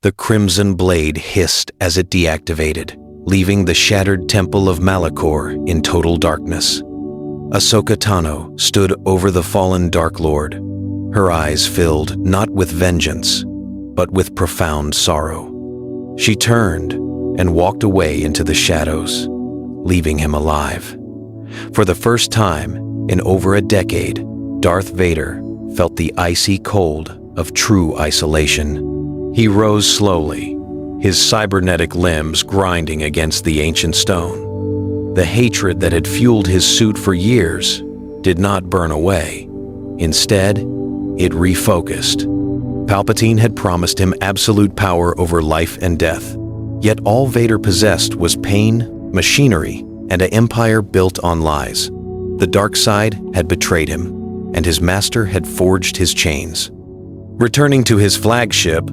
The crimson blade hissed as it deactivated, leaving the shattered temple of Malachor in total darkness. Ahsoka Tano stood over the fallen Dark Lord, her eyes filled not with vengeance, but with profound sorrow. She turned and walked away into the shadows, leaving him alive. For the first time in over a decade, Darth Vader felt the icy cold of true isolation. He rose slowly, his cybernetic limbs grinding against the ancient stone. The hatred that had fueled his suit for years did not burn away. Instead, it refocused. Palpatine had promised him absolute power over life and death, yet all Vader possessed was pain, machinery, and an empire built on lies. The dark side had betrayed him, and his master had forged his chains. Returning to his flagship,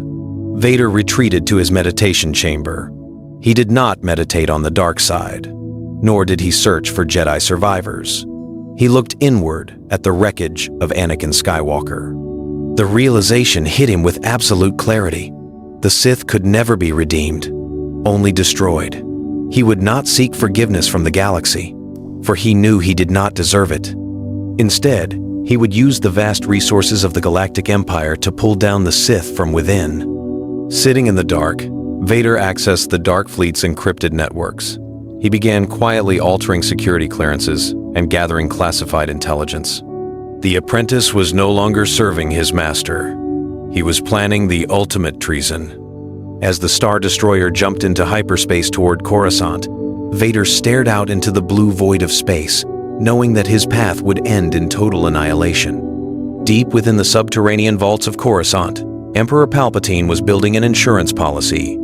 Vader retreated to his meditation chamber. He did not meditate on the dark side, nor did he search for Jedi survivors. He looked inward at the wreckage of Anakin Skywalker. The realization hit him with absolute clarity. The Sith could never be redeemed, only destroyed. He would not seek forgiveness from the galaxy, for he knew he did not deserve it. Instead, he would use the vast resources of the Galactic Empire to pull down the Sith from within. Sitting in the dark, Vader accessed the Dark Fleet's encrypted networks. He began quietly altering security clearances and gathering classified intelligence. The apprentice was no longer serving his master. He was planning the ultimate treason. As the Star Destroyer jumped into hyperspace toward Coruscant, Vader stared out into the blue void of space, knowing that his path would end in total annihilation. Deep within the subterranean vaults of Coruscant, Emperor Palpatine was building an insurance policy.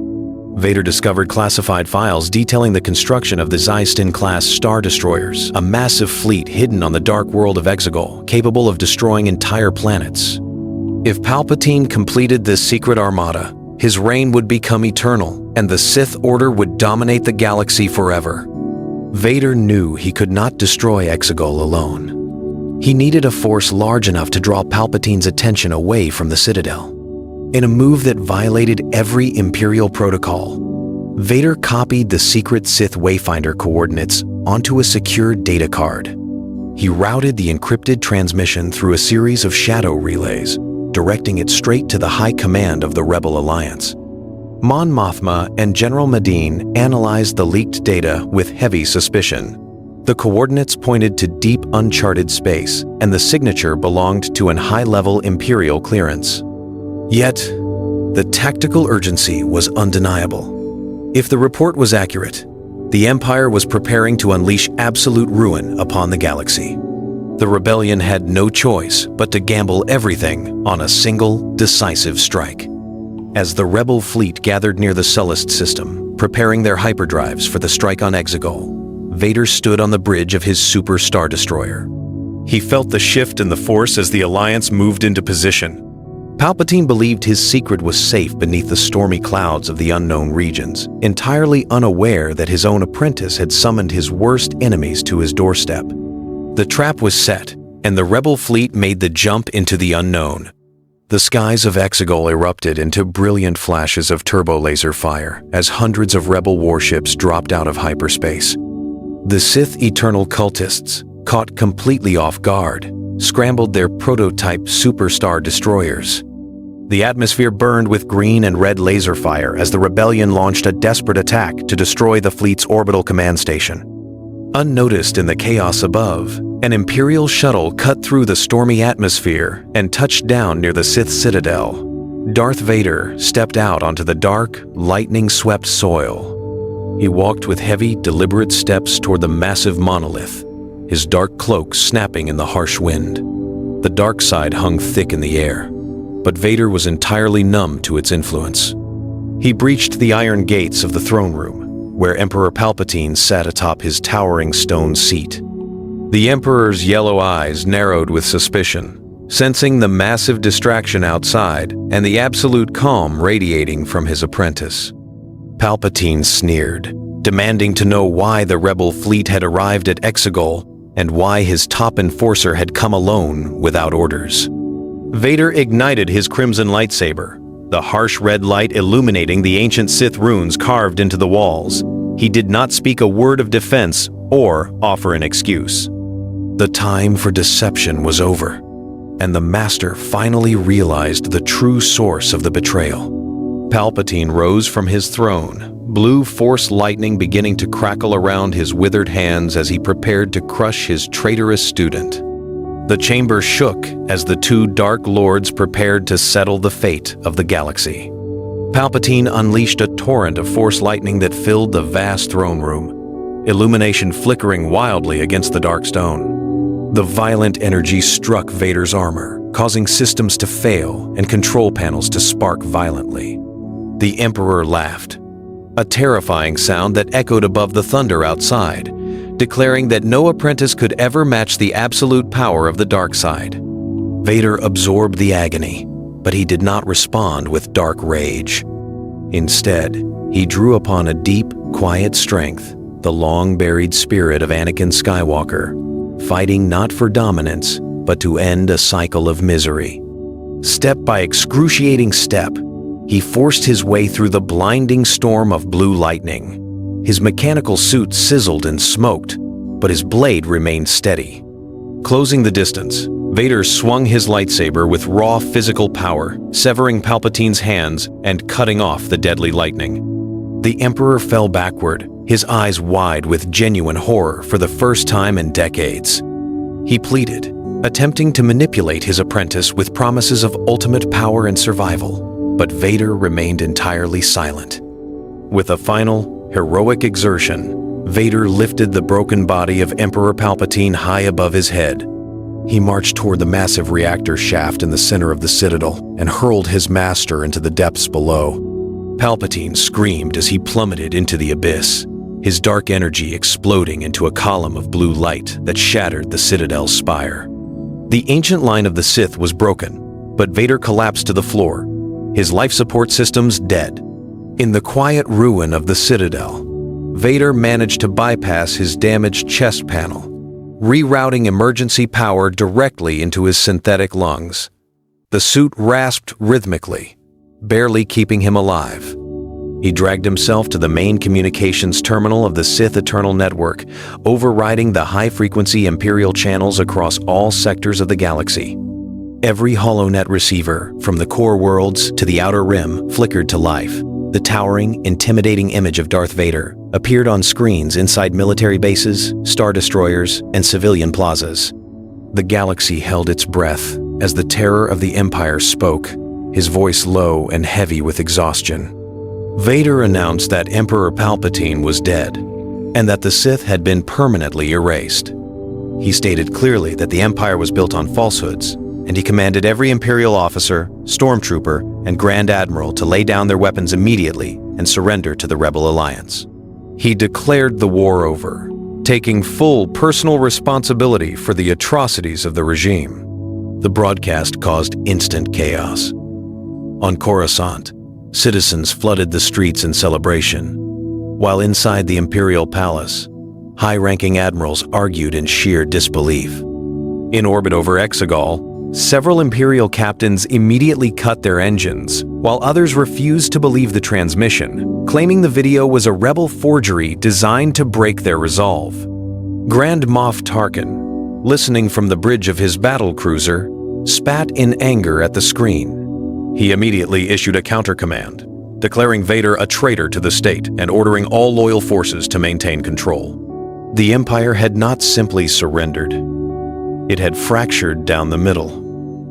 Vader discovered classified files detailing the construction of the Zystin-class Star Destroyers, a massive fleet hidden on the dark world of Exegol, capable of destroying entire planets. If Palpatine completed this secret armada, his reign would become eternal, and the Sith Order would dominate the galaxy forever. Vader knew he could not destroy Exegol alone. He needed a force large enough to draw Palpatine's attention away from the Citadel. In a move that violated every Imperial protocol, Vader copied the secret Sith Wayfinder coordinates onto a secure data card. He routed the encrypted transmission through a series of shadow relays, directing it straight to the high command of the Rebel Alliance. Mon Mothma and General Madine analyzed the leaked data with heavy suspicion. The coordinates pointed to deep uncharted space, and the signature belonged to an high-level Imperial clearance. Yet, the tactical urgency was undeniable. If the report was accurate, the Empire was preparing to unleash absolute ruin upon the galaxy. The rebellion had no choice but to gamble everything on a single, decisive strike. As the rebel fleet gathered near the Sullust system, preparing their hyperdrives for the strike on Exegol, Vader stood on the bridge of his Super Star Destroyer. He felt the shift in the Force as the Alliance moved into position. Palpatine believed his secret was safe beneath the stormy clouds of the unknown regions, entirely unaware that his own apprentice had summoned his worst enemies to his doorstep. The trap was set, and the rebel fleet made the jump into the unknown. The skies of Exegol erupted into brilliant flashes of turbo-laser fire as hundreds of rebel warships dropped out of hyperspace. The Sith Eternal Cultists, caught completely off guard, scrambled their prototype superstar destroyers. The atmosphere burned with green and red laser fire as the rebellion launched a desperate attack to destroy the fleet's orbital command station. Unnoticed in the chaos above, an Imperial shuttle cut through the stormy atmosphere and touched down near the Sith Citadel. Darth Vader stepped out onto the dark, lightning-swept soil. He walked with heavy, deliberate steps toward the massive monolith, his dark cloak snapping in the harsh wind. The dark side hung thick in the air, but Vader was entirely numb to its influence. He breached the iron gates of the throne room, where Emperor Palpatine sat atop his towering stone seat. The Emperor's yellow eyes narrowed with suspicion, sensing the massive distraction outside and the absolute calm radiating from his apprentice. Palpatine sneered, demanding to know why the rebel fleet had arrived at Exegol and why his top enforcer had come alone without orders. Vader ignited his crimson lightsaber, the harsh red light illuminating the ancient Sith runes carved into the walls. He did not speak a word of defense or offer an excuse. The time for deception was over, and the Master finally realized the true source of the betrayal. Palpatine rose from his throne, blue Force lightning beginning to crackle around his withered hands as he prepared to crush his traitorous student. The chamber shook as the two Dark Lords prepared to settle the fate of the galaxy. Palpatine unleashed a torrent of Force lightning that filled the vast throne room, illumination flickering wildly against the dark stone. The violent energy struck Vader's armor, causing systems to fail and control panels to spark violently. The Emperor laughed, a terrifying sound that echoed above the thunder outside, declaring that no apprentice could ever match the absolute power of the dark side. Vader absorbed the agony, but he did not respond with dark rage. Instead, he drew upon a deep, quiet strength, the long-buried spirit of Anakin Skywalker, fighting not for dominance, but to end a cycle of misery. Step by excruciating step, he forced his way through the blinding storm of blue lightning. His mechanical suit sizzled and smoked, but his blade remained steady. Closing the distance, Vader swung his lightsaber with raw physical power, severing Palpatine's hands and cutting off the deadly lightning. The Emperor fell backward, his eyes wide with genuine horror for the first time in decades. He pleaded, attempting to manipulate his apprentice with promises of ultimate power and survival, but Vader remained entirely silent. With a final, heroic exertion, Vader lifted the broken body of Emperor Palpatine high above his head. He marched toward the massive reactor shaft in the center of the Citadel and hurled his master into the depths below. Palpatine screamed as he plummeted into the abyss, his dark energy exploding into a column of blue light that shattered the Citadel's spire. The ancient line of the Sith was broken, but Vader collapsed to the floor, his life support systems dead. In the quiet ruin of the Citadel, Vader managed to bypass his damaged chest panel, rerouting emergency power directly into his synthetic lungs. The suit rasped rhythmically, barely keeping him alive. He dragged himself to the main communications terminal of the Sith Eternal Network, overriding the high-frequency Imperial channels across all sectors of the galaxy. Every HoloNet receiver, from the core worlds to the Outer Rim, flickered to life. The towering, intimidating image of Darth Vader appeared on screens inside military bases, star destroyers, and civilian plazas. The galaxy held its breath as the terror of the Empire spoke, his voice low and heavy with exhaustion. Vader announced that Emperor Palpatine was dead, and that the Sith had been permanently erased. He stated clearly that the Empire was built on falsehoods, and he commanded every Imperial officer, stormtrooper, and Grand Admiral to lay down their weapons immediately and surrender to the Rebel Alliance. He declared the war over, taking full personal responsibility for the atrocities of the regime. The broadcast caused instant chaos. On Coruscant, citizens flooded the streets in celebration, while inside the Imperial Palace, high-ranking admirals argued in sheer disbelief. In orbit over Exegol, several Imperial captains immediately cut their engines, while others refused to believe the transmission, claiming the video was a rebel forgery designed to break their resolve. Grand Moff Tarkin, listening from the bridge of his battlecruiser, spat in anger at the screen. He immediately issued a counter-command, declaring Vader a traitor to the state and ordering all loyal forces to maintain control. The Empire had not simply surrendered. It had fractured down the middle.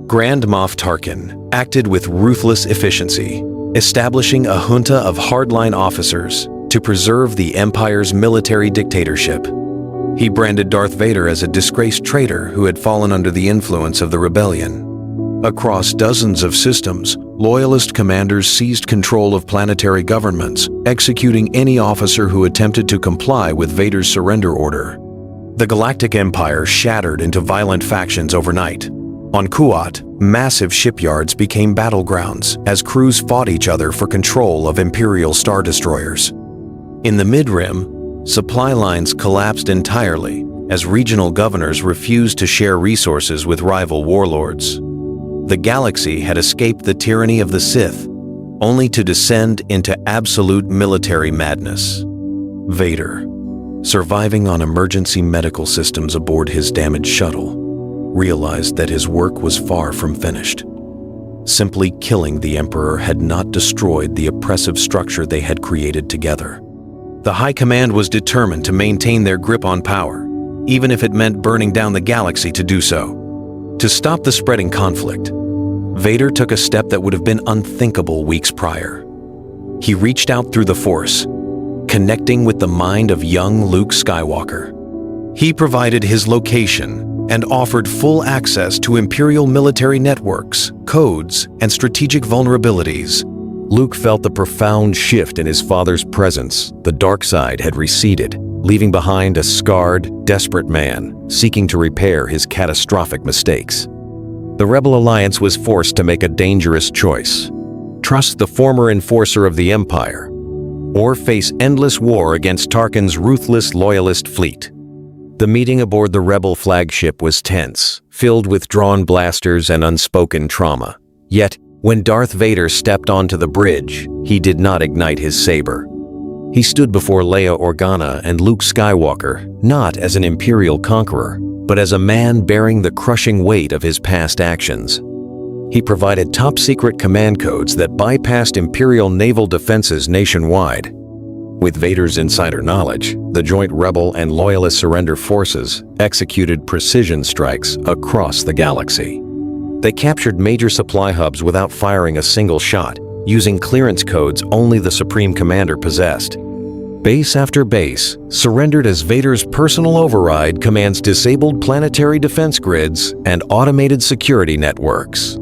Grand Moff Tarkin acted with ruthless efficiency, establishing a junta of hardline officers to preserve the Empire's military dictatorship. He branded Darth Vader as a disgraced traitor who had fallen under the influence of the rebellion. Across dozens of systems, loyalist commanders seized control of planetary governments, executing any officer who attempted to comply with Vader's surrender order. The Galactic Empire shattered into violent factions overnight. On Kuat, massive shipyards became battlegrounds as crews fought each other for control of Imperial star destroyers. In the Mid-Rim, supply lines collapsed entirely as regional governors refused to share resources with rival warlords. The galaxy had escaped the tyranny of the Sith, only to descend into absolute military madness. Vader, surviving on emergency medical systems aboard his damaged shuttle, realized that his work was far from finished. Simply killing the Emperor had not destroyed the oppressive structure they had created together. The High Command was determined to maintain their grip on power, even if it meant burning down the galaxy to do so. To stop the spreading conflict, Vader took a step that would have been unthinkable weeks prior. He reached out through the Force, connecting with the mind of young Luke Skywalker. He provided his location and offered full access to Imperial military networks, codes, and strategic vulnerabilities. Luke felt the profound shift in his father's presence. The dark side had receded, leaving behind a scarred, desperate man seeking to repair his catastrophic mistakes. The Rebel Alliance was forced to make a dangerous choice: trust the former enforcer of the Empire, or face endless war against Tarkin's ruthless loyalist fleet. The meeting aboard the Rebel flagship was tense, filled with drawn blasters and unspoken trauma. Yet, when Darth Vader stepped onto the bridge, he did not ignite his saber. He stood before Leia Organa and Luke Skywalker, not as an Imperial conqueror, but as a man bearing the crushing weight of his past actions. He provided top-secret command codes that bypassed Imperial naval defenses nationwide. With Vader's insider knowledge, the joint Rebel and Loyalist surrender forces executed precision strikes across the galaxy. They captured major supply hubs without firing a single shot, using clearance codes only the Supreme Commander possessed. Base after base surrendered as Vader's personal override commands disabled planetary defense grids and automated security networks.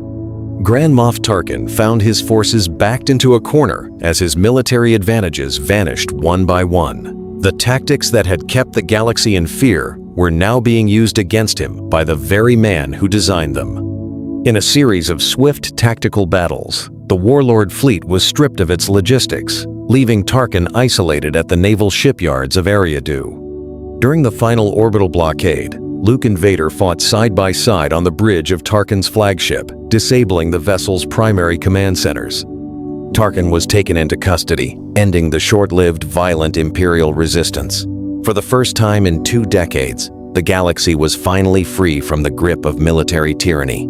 Grand Moff Tarkin found his forces backed into a corner as his military advantages vanished one by one. The tactics that had kept the galaxy in fear were now being used against him by the very man who designed them. In a series of swift tactical battles, the Warlord fleet was stripped of its logistics, leaving Tarkin isolated at the naval shipyards of Eriadu. During the final orbital blockade, Luke and Vader fought side by side on the bridge of Tarkin's flagship, disabling the vessel's primary command centers. Tarkin was taken into custody, ending the short-lived violent Imperial resistance. For the first time in 2 decades, the galaxy was finally free from the grip of military tyranny.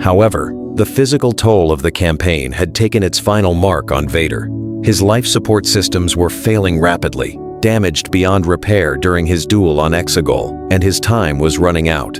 However, the physical toll of the campaign had taken its final mark on Vader. His life support systems were failing rapidly, damaged beyond repair during his duel on Exegol, and his time was running out.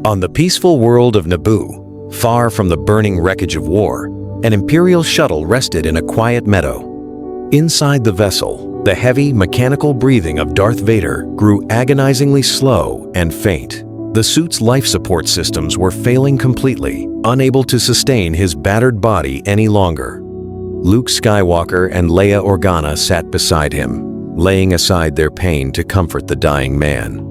On the peaceful world of Naboo, far from the burning wreckage of war, an Imperial shuttle rested in a quiet meadow. Inside the vessel, the heavy, mechanical breathing of Darth Vader grew agonizingly slow and faint. The suit's life support systems were failing completely, unable to sustain his battered body any longer. Luke Skywalker and Leia Organa sat beside him, laying aside their pain to comfort the dying man.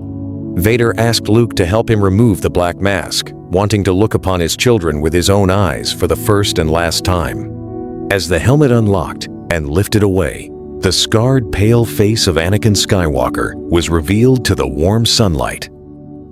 Vader asked Luke to help him remove the black mask, wanting to look upon his children with his own eyes for the first and last time. As the helmet unlocked and lifted away, the scarred, pale face of Anakin Skywalker was revealed to the warm sunlight.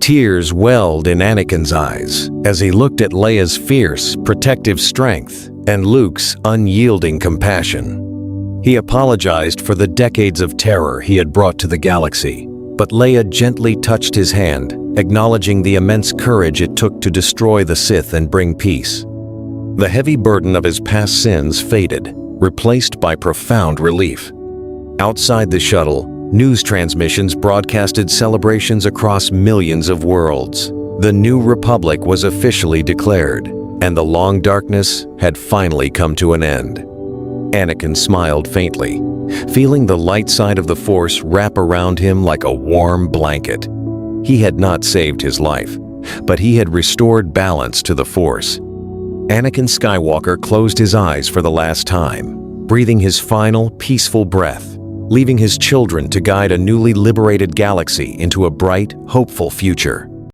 Tears welled in Anakin's eyes as he looked at Leia's fierce, protective strength and Luke's unyielding compassion. He apologized for the decades of terror he had brought to the galaxy, but Leia gently touched his hand, acknowledging the immense courage it took to destroy the Sith and bring peace. The heavy burden of his past sins faded, replaced by profound relief. Outside the shuttle, news transmissions broadcasted celebrations across millions of worlds. The New Republic was officially declared, and the long darkness had finally come to an end. Anakin smiled faintly, feeling the light side of the Force wrap around him like a warm blanket. He had not saved his life, but he had restored balance to the Force. Anakin Skywalker closed his eyes for the last time, breathing his final, peaceful breath, leaving his children to guide a newly liberated galaxy into a bright, hopeful future.